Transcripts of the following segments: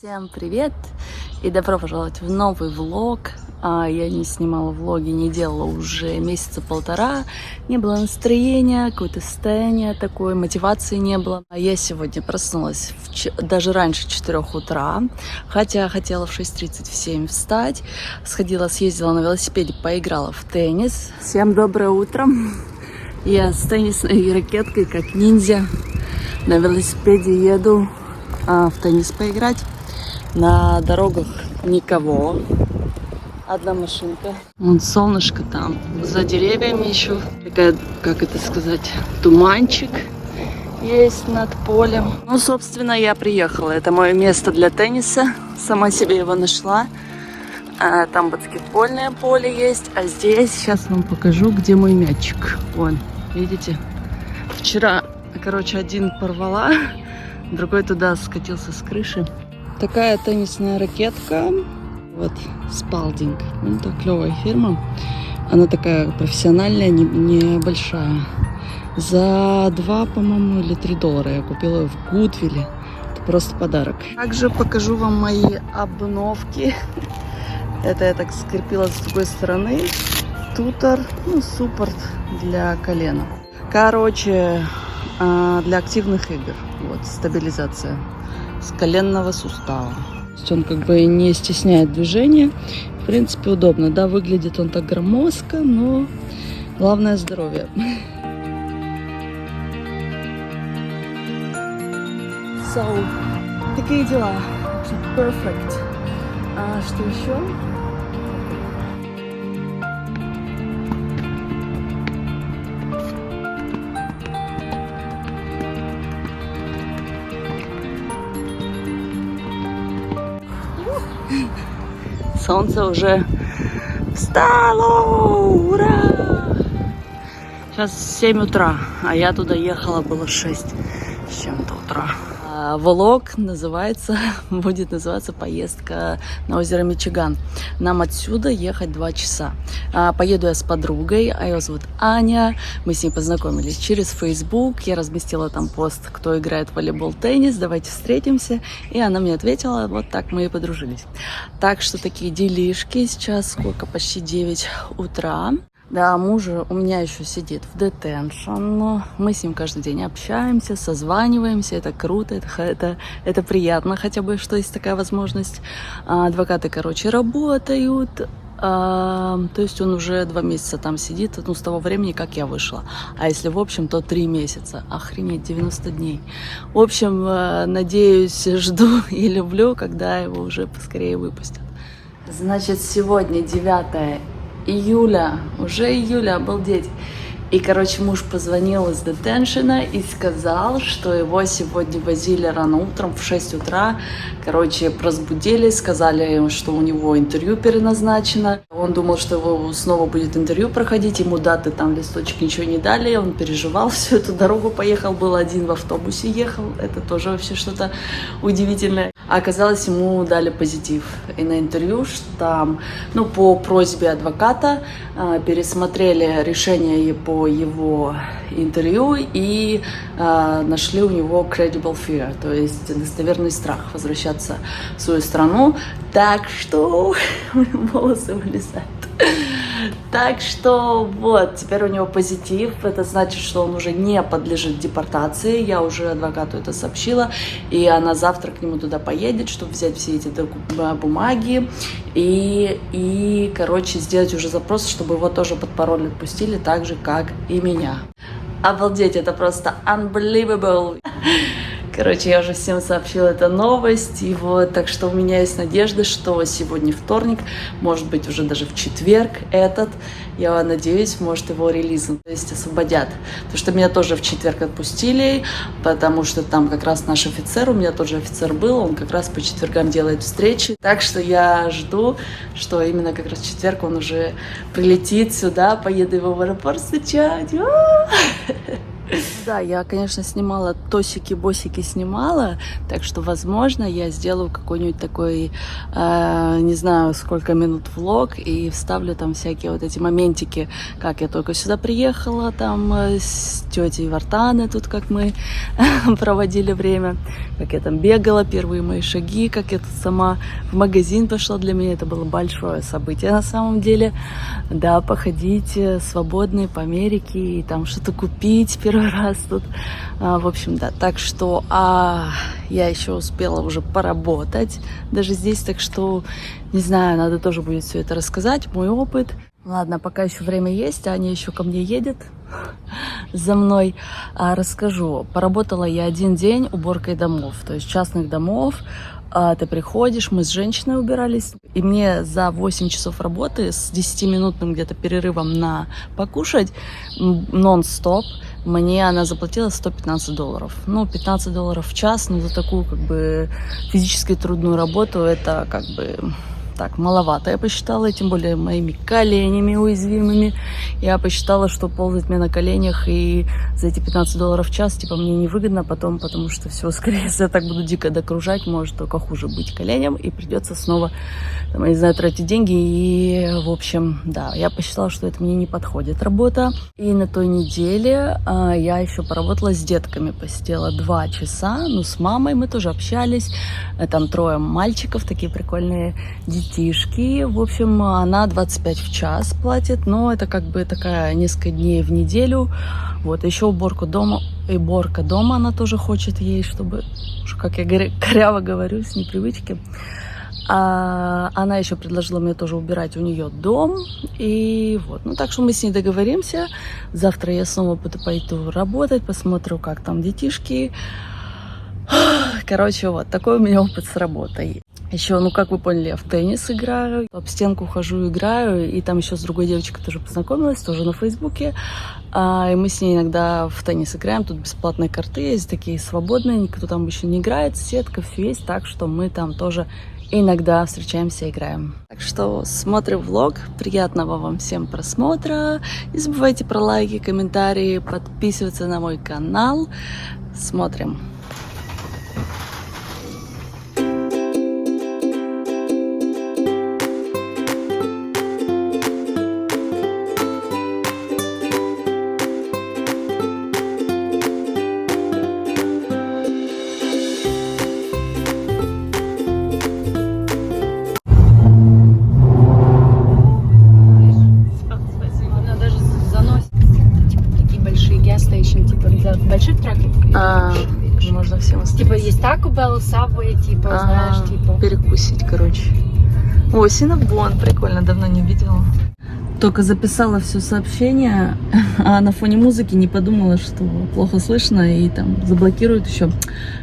Всем привет и добро пожаловать в новый влог. Я не снимала влоги, не делала уже месяца полтора. Не было настроения, какое-то состояние такое, мотивации не было. Я сегодня проснулась даже раньше 4 утра, хотя хотела в 6:30 в 7 встать. Съездила на велосипеде, поиграла в теннис. Всем доброе утро. Я с теннисной ракеткой, как ниндзя, на велосипеде еду в теннис поиграть. На дорогах никого. Одна машинка. Вон солнышко там. За деревьями еще. Такая, как это сказать, туманчик есть над полем. Ну, собственно, я приехала. Это мое место для тенниса. Сама себе его нашла. Там баскетбольное поле есть. А здесь, сейчас вам покажу, где мой мячик. Вон, видите? Вчера, один порвала, другой туда скатился с крыши. Такая теннисная ракетка. Вот, Spalding. Это клевая фирма. Она такая профессиональная, небольшая. За 2, по-моему, или $3 я купила ее в Гудвилле. Это просто подарок. Также покажу вам мои обновки. Это я так скрепила с другой стороны. Тутор, суппорт для колена. Для активных игр. Вот, стабилизация с коленного сустава. То есть он как бы не стесняет движения. В принципе, удобно. Да, выглядит он так громоздко, но главное здоровье. Такие дела. Perfect. А что еще? Солнце уже встало! Ура! Сейчас 7 утра, а я туда ехала, было 6 с чем-то утра. Влог будет называться «Поездка на озеро Мичиган». Нам отсюда ехать 2 часа. Поеду я с подругой, ее зовут Аня. Мы с ней познакомились через Facebook. Я разместила там пост, кто играет в волейбол, теннис, давайте встретимся. И она мне ответила, вот так мы и подружились. Так что такие делишки. Сейчас почти 9 утра. Да, муж у меня еще сидит в детеншн. Мы с ним каждый день общаемся, созваниваемся. Это круто, это приятно хотя бы, что есть такая возможность. Адвокаты, работают. То есть он уже 2 месяца там сидит, с того времени, как я вышла. А если в общем, то 3 месяца. Охренеть, 90 дней. В общем, надеюсь, жду и люблю, когда его уже поскорее выпустят. Значит, сегодня 9 июля, уже июля, обалдеть. И, муж позвонил из детеншена и сказал, что его сегодня возили рано утром в 6 утра. Разбудили, сказали, что у него интервью переназначено. Он думал, что его снова будет интервью проходить, ему даты, там, листочек, ничего не дали. Он переживал всю эту дорогу, поехал, был один в автобусе, ехал. Это тоже вообще что-то удивительное. А оказалось, ему дали позитив. И на интервью, что там, по просьбе адвоката пересмотрели решение по его интервью и нашли у него credible fear, то есть достоверный страх возвращаться в свою страну. Так что волосы вылезают. Так что вот, теперь у него позитив. Это значит, что он уже не подлежит депортации. Я уже адвокату это сообщила. И она завтра к нему туда поедет, чтобы взять все эти бумаги. И сделать уже запрос, чтобы его тоже под пароль отпустили, так же, как и меня. Обалдеть, это просто unbelievable. Я уже всем сообщила эту новость, и вот, так что у меня есть надежда, что сегодня вторник, может быть, уже даже в четверг я надеюсь, может, его релизом, то есть освободят. Потому что меня тоже в четверг отпустили, потому что там как раз наш офицер, у меня тоже офицер был, он как раз по четвергам делает встречи. Так что я жду, что именно как раз в четверг он уже прилетит сюда, поеду его в аэропорт встречать. Да, я, конечно, снимала тосики-босики снимала, так что, возможно, я сделаю какой-нибудь такой, не знаю, сколько минут влог и вставлю там всякие вот эти моментики, как я только сюда приехала, там с тетей Вартаны тут, как мы проводили время, как я там бегала, первые мои шаги, как я тут сама в магазин пошла. Для меня это было большое событие на самом деле. Да, походить свободной по Америке и там что-то купить первый раз тут. В общем, да, так что я еще успела уже поработать даже здесь, так что, не знаю, надо тоже будет все это рассказать, мой опыт. Ладно, пока еще время есть, Аня еще ко мне едет за мной. Расскажу. Поработала я 1 день уборкой домов, то есть частных домов. Ты приходишь, мы с женщиной убирались, и мне за 8 часов работы с 10-минутным где-то перерывом на покушать нон-стоп, мне она заплатила $115. Ну, $15 в час, но за такую как бы физически трудную работу это как бы так маловато, я посчитала, и тем более моими коленями уязвимыми. Я посчитала, что ползать мне на коленях и за эти $15 в час, типа, мне невыгодно потом, потому что все, скорее всего, я так буду дико докружать, может только хуже быть коленям, и придется снова, там, я не знаю, тратить деньги. И, в общем, да, я посчитала, что это мне не подходит работа. И на той неделе я еще поработала с детками, посидела 2 часа, ну, с мамой мы тоже общались, там 3 мальчиков, такие прикольные детишки. В общем, она 25 в час платит, но это как бы такая несколько дней в неделю. Вот, еще уборка дома она тоже хочет ей, чтобы, как я коряво говорю, с непривычки. Она еще предложила мне тоже убирать у нее дом. И вот, ну так что мы с ней договоримся. Завтра я снова пойду работать, посмотрю, как там детишки. Короче, вот такой у меня опыт с работой. Еще, ну, как вы поняли, я в теннис играю, об стенку хожу, играю, и там еще с другой девочкой тоже познакомилась, тоже на Фейсбуке, и мы с ней иногда в теннис играем, тут бесплатные карты есть, такие свободные, никто там еще не играет, сетка, все есть, так что мы там тоже иногда встречаемся и играем. Так что смотрим влог, приятного вам всем просмотра, не забывайте про лайки, комментарии, подписываться на мой канал, смотрим. Больших траков. Можно всем оставить. Типа есть Taco Bell, Subway, типа, знаешь, типа. Перекусить, короче. О, Cinnabon, прикольно, давно не видела. Только записала все сообщение, а на фоне музыки не подумала, что плохо слышно и там заблокируют еще.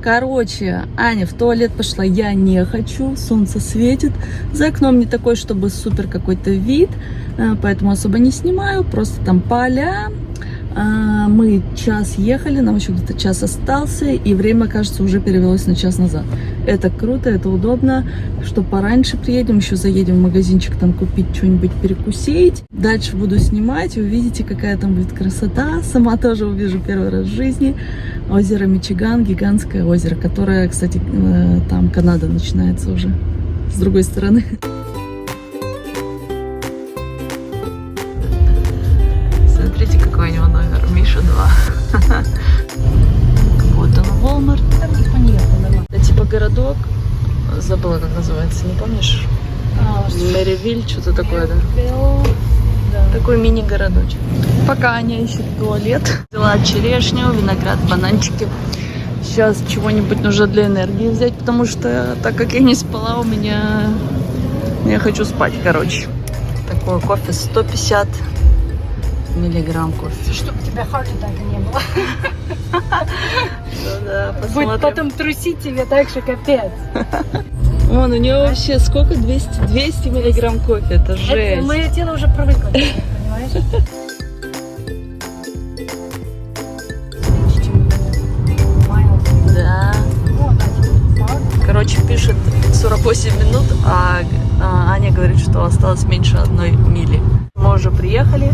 Короче, Аня в туалет пошла, я не хочу, солнце светит, за окном не такой, чтобы супер какой-то вид, поэтому особо не снимаю, просто там поля. Мы час ехали, нам еще где-то час остался, и время, кажется, уже перевелось на час назад. Это круто, это удобно, что пораньше приедем, еще заедем в магазинчик там купить что-нибудь перекусить. Дальше буду снимать, увидите, какая там будет красота. Сама тоже увижу первый раз в жизни. Озеро Мичиган, гигантское озеро, которое, кстати, там Канада начинается уже с другой стороны. Смотрите, какой у него номер. Миша 2. Вот он, Walmart. Там никто не ехал, нормально. Это типа городок. Забыла, как называется, не помнишь? Мэривиль, что-то такое, да? Да. Такой мини-городочек. Пока Аня ищет туалет. Взяла черешню, виноград, бананчики. Сейчас чего-нибудь нужно для энергии взять, потому что, так как я не спала, я хочу спать, короче. Такой кофе 150 миллиграмм кофе. Чтобы у тебя хард-атака не было. Да, Будет потом трусить тебе так, что капец. Вон, у него вообще сколько? 200 миллиграмм кофе. Это жесть. Мое тело уже привыкло, понимаешь? Да. Короче, пишет 48 минут, а Аня говорит, что осталось меньше 1 мили. Мы уже приехали.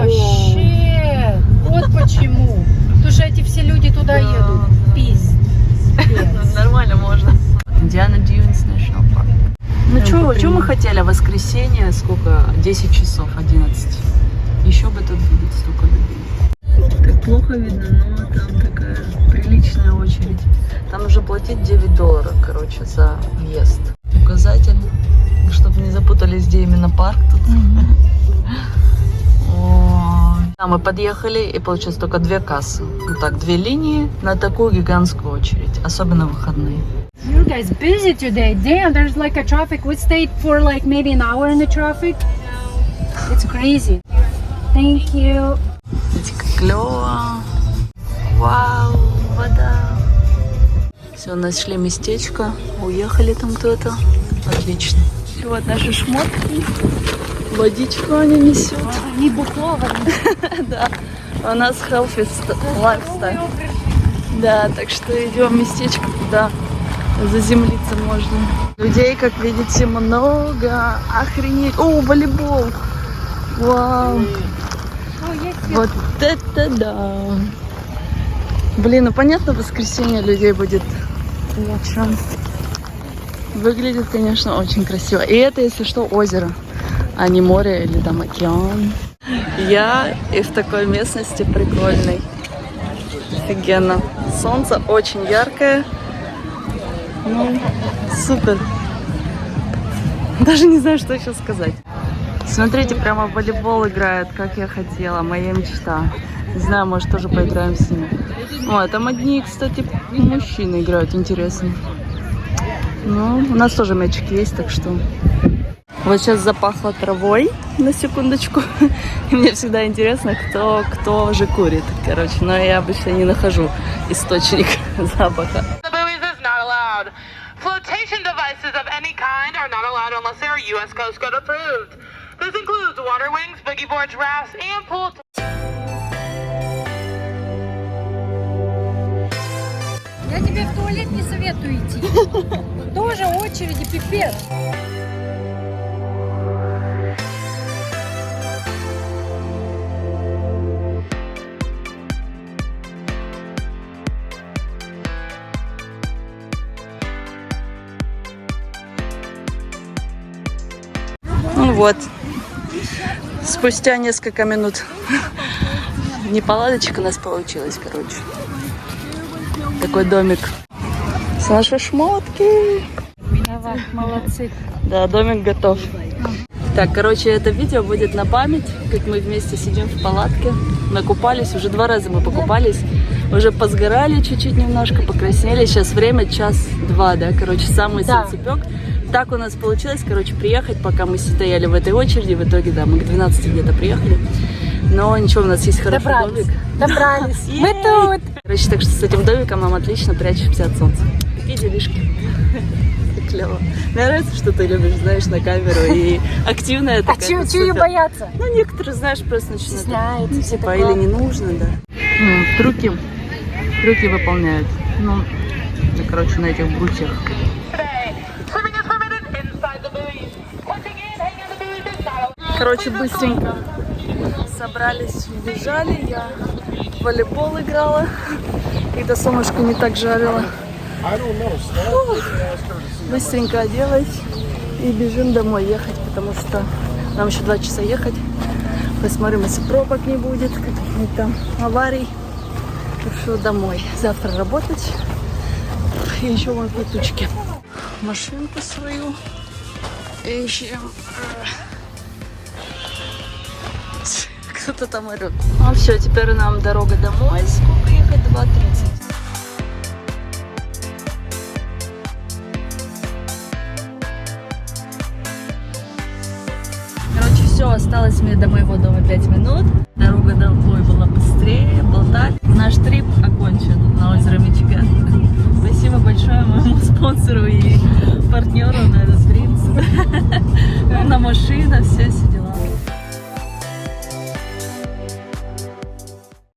Щет! Вот почему. Потому что эти все люди туда едут. Пиздец. Нормально можно. Индиана Дьюнс National Park. Ну что мы хотели? Воскресенье, сколько? 10 часов, 11. Еще бы тут будет столько людей. Так плохо видно, но там такая приличная очередь. Там нужно платить $9, короче, за въезд. Указатель, чтобы не запутались, где именно парк тут. Ой. Да, мы подъехали, и получилось только 2 кассы. Вот так, 2 линии на такую гигантскую очередь, особенно в выходные. You guys busy today. Damn, there's like a traffic. We stayed for like maybe an hour in the traffic. It's crazy. Thank you. Смотрите, как клево. Вау, вода. Все, нашли местечко. Уехали там кто-то. Отлично. И вот наши шмотки. Водичку они несут. Не бухлованные. Да. У нас healthy lifestyle. Да, так что идем в местечко, куда заземлиться можно. Людей, как видите, много. Охренеть. О, волейбол. Вау. Вот это да. Блин, ну понятно, в воскресенье людей будет лучше. Выглядит, конечно, очень красиво. И это, если что, озеро, а не море или там океан. Я и в такой местности прикольной. Офигенно. Солнце очень яркое. Ну, супер. Даже не знаю, что еще сказать. Смотрите, прямо в волейбол играют, как я хотела. Моя мечта. Не знаю, может, тоже поиграем с ними. О, там одни, кстати, мужчины играют, интересно. Ну, у нас тоже мячик есть, так что... Вот сейчас запахло травой, на секундочку. И мне всегда интересно, кто же курит, короче. Но я обычно не нахожу источник запаха. Flotation devices of any kind are not allowed unless they are U.S. Coast Guard approved. This includes water wings, boogie boards, rafts, and pool. Я тебе в туалет не советую идти. Тоже очереди пипец. Ну вот, спустя несколько минут неполадочка у нас получилась, короче. Такой домик с нашей шмотки. Давай, молодцы. Да, домик готов. Так, короче, это видео будет на память, как мы вместе сидим в палатке, накупались, уже 2 раза мы покупались, уже позгорали чуть-чуть немножко, покраснели, сейчас время 1-2, да, короче, самый солнцепек. Так у нас получилось, короче, приехать, пока мы стояли в этой очереди, в итоге, да, мы к 12 где-то приехали, но ничего, у нас есть хороший домик. Добрались. Мы тут. Короче, так что с этим домиком нам отлично прячемся от солнца. Такие делишки. Клево. Мне нравится, что ты любишь, знаешь, на камеру и активная такая. А чего ее бояться? Ну, некоторые, знаешь, просто начинают. Стесняются, Ну, все типа, такое. или не нужно, да. Трюки выполняют. Ну, да, короче, на этих брусьях. Swimming is permitted inside the buoys. Punching in, hanging on the buoys is not. Короче, быстренько собрались, убежали. Я в волейбол играла, когда солнышко не так жарило. Быстренько оделась и бежим домой ехать, потому что нам еще 2 часа ехать. Посмотрим, если пробок не будет, каких-нибудь там аварий. Так что домой. Завтра работать. И еще вон тучки. Машинку свою ищем. Кто-то там орет. Ну все, теперь нам дорога домой. Сколько ехать? 2:30. Короче, все, осталось мне до моего дома 5 минут. Дорога домой была быстрее, болтать. Наш трип окончен на озеро Мичиган. Спасибо большое моему спонсору и партнеру на этот принцип. На машина, все сидят.